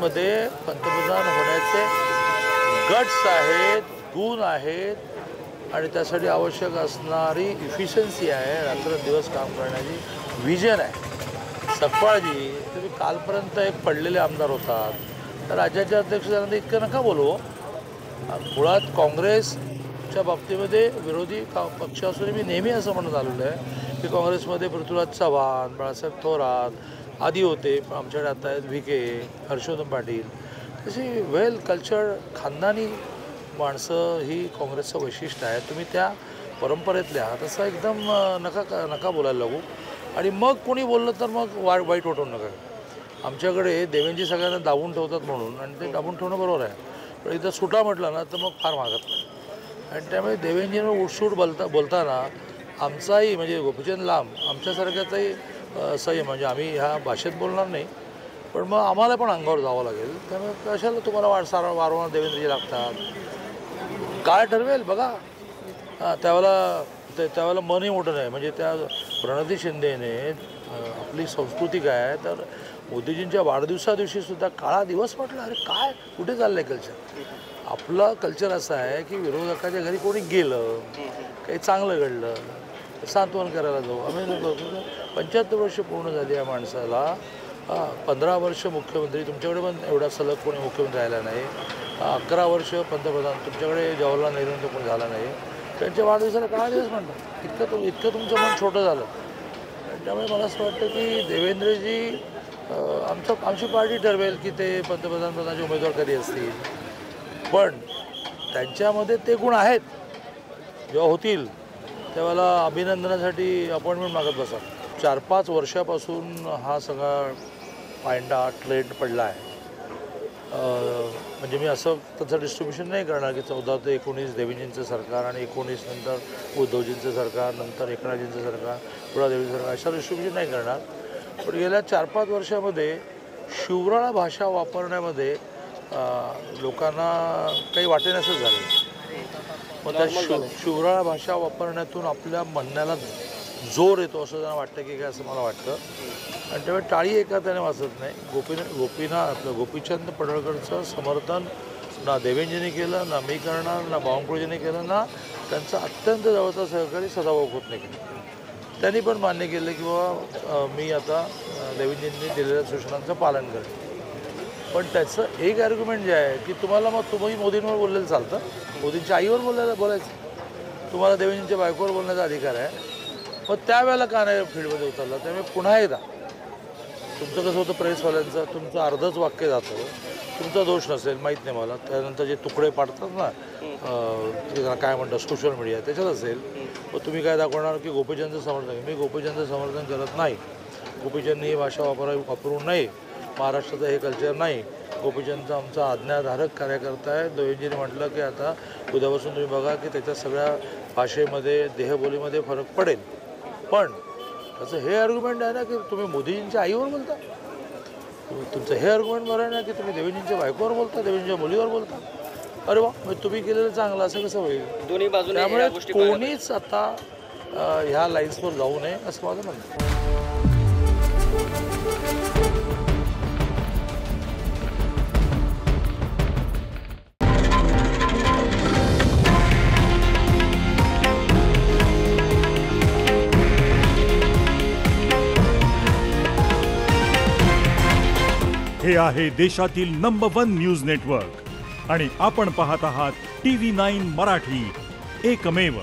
त्यांच्यामध्ये पंतप्रधान होण्याचे गट्स आहेत, गुण आहेत आणि त्यासाठी आवश्यक असणारी इफिशियन्सी आहे, रात्रंदिवस काम करण्याची विजन आहे. सकपाळजी तुम्ही कालपर्यंत एक पडलेले आमदार होतात, तर राज्याचे अध्यक्ष झाल्यानंतर इतकं नका बोलू. मुळात काँग्रेसच्या बाबतीमध्ये विरोधी पक्ष असून मी नेहमी असं म्हणत आलेलो आहे की काँग्रेसमध्ये पृथ्वीराज चव्हाण, बाळासाहेब थोरात आदी होते. आमच्याकडे आता आहेत व्ही.के., हर्षवर्धन पाटील. तशी वेल कल्चर्ड खानदानी माणसं ही काँग्रेसचं वैशिष्ट्य आहे. तुम्ही त्या परंपरेतल्या तसं एकदम नका बोलायला लागू. आणि मग कोणी बोललं तर मग वाईट वाटून नका. आमच्याकडे देवेंद्रजी सगळ्यांना दाबून ठेवतात म्हणून, आणि ते दाबून ठेवणं बरोबर आहे, पण इथं सुटा म्हटलं ना तर मग फार मागत नाही. आणि त्यामुळे देवेंद्रजींवर उठसूट बोलताना आमचाही म्हणजे गोपीचंद लांब आमच्यासारख्याचाही संयम, म्हणजे आम्ही ह्या भाषेत बोलणार नाही, पण मग आम्हाला पण अंगावर जावं लागेल. त्यामुळे कशाला तुम्हाला वारंवार देवेंद्रजी लागतात. काय ठरवेल बघा. त्यावेळेला मनही मोठं नाही. म्हणजे त्या प्रणती शिंदेने आपली संस्कृती काय आहे तर मोदीजींच्या वाढदिवसादिवशीसुद्धा काळा दिवस म्हटलं. अरे काय कुठे चाललं आहे कल्चर? आपलं कल्चर असं आहे की विरोधकाच्या घरी कोणी गेलं, काही चांगलं घडलं, सांत्वन करायला जाऊ. आम्ही 75 वर्ष पूर्ण झाली या माणसाला. 15 वर्ष मुख्यमंत्री, तुमच्याकडे पण एवढा सलग कोणी मुख्यमंत्री राहिला नाही. 11 वर्ष पंतप्रधान, तुमच्याकडे जवाहरलाल नेहरूंचं कोणी झाला नाही. त्यांच्या वाढदिवसाला काळा दिवस म्हणतात. इतकं तुमचं मन छोटं झालं. त्यामुळे मला असं वाटतं की देवेंद्रजी आमची पार्टी ठरवेल की ते पंतप्रधानपदाचे उमेदवार कधी असतील, पण त्यांच्यामध्ये ते गुण आहेत. जेव्हा होतील तेव्हा अभिनंदनासाठी अपॉइंटमेंट मागत बसा. 4-5 वर्षापासून हा सगळा पायंडा ट्रेंड पडला आहे. म्हणजे मी असं त्याचं डिस्ट्रीब्युशन नाही करणार की 14 ते 19 देवेंद्रजींचं सरकार आणि 19 नंतर उद्धवजींचं सरकार, नंतर एकनाथजींचं सरकार, पुढे देवेंद्र सरकार, असं डिस्ट्रीब्युशन नाही करणार. पण गेल्या 4-5 वर्षामध्ये शिवराळ भाषा वापरण्यामध्ये लोकांना काही वाटेनासंच झालं. मग त्या शिवराळ भाषा वापरण्यातून आपल्या म्हणण्याला जोर येतो असं त्यांना वाटतं की काय, असं मला वाटतं. आणि त्यामुळे टाळी एका त्याने वाचत नाही. आपलं गोपीचंद पडळकरचं समर्थन ना देवेंद्रजींनी केलं, ना मी करणार, ना बावनकुळेजींनी केलं, ना त्यांचा अत्यंत जवळचा सहकारी सदाभाऊ खोतने केलं. त्यांनी पण मान्य केलं की बाबा मी आता देवेंद्रजींनी दिलेल्या सूचनांचं पालन करेन. पण त्याचं एक आर्ग्युमेंट जे आहे की तुम्ही मोदींवर बोललेलं चालतं, मोदींच्या आईवर बोलायचं, तुम्हाला देवेंद्रजींच्या बायकोवर बोलण्याचा अधिकार आहे. मग त्यावेळेला का नाही फील्डमध्ये उतरला? त्यामुळे पुन्हा एकदा तुमचं कसं होतं प्रेसवाल्यांचं, तुमचं अर्धच वाक्य जातं. तुमचा दोष नसेल, माहीत नाही मला. त्यानंतर जे तुकडे पाडतात ना, काय म्हणतात सोशल मीडिया, त्याच्यात असेल. मग तुम्ही काय दाखवणार की गोपीचंदचं समर्थन? मी गोपीचंदचं समर्थन करत नाही. गोपीचंदनी ही भाषा वापरू नये. महाराष्ट्राचं हे कल्चर नाही. गोपीचंदचा आमचा आज्ञाधारक कार्यकर्ता आहे. देवेंद्रजींनी म्हटलं की आता उद्यापासून तुम्ही बघा की त्याच्या सगळ्या भाषेमध्ये, देहबोलीमध्ये फरक पडेल. पण त्याचं हे आर्ग्युमेंट आहे ना की तुम्ही मोदीजींच्या आईवर बोलता. तुमचं हे आर्ग्युमेंट बरं आहे ना की तुम्ही देवेंद्रजींच्या बायकोवर बोलता, देवेंद्रजींच्या मुलीवर बोलता. अरे वा, मग तुम्ही केलेलं चांगलं, असं कसं होईल? दोन्ही बाजूने त्यामुळे कोणीच आता ह्या लाईन्सवर जाऊ नये असं माझं म्हणणं. हे आहे देशातील नंबर 1 न्यूज नेटवर्क आणि आपण पाहत आहात TV9 मराठी, एकमेव.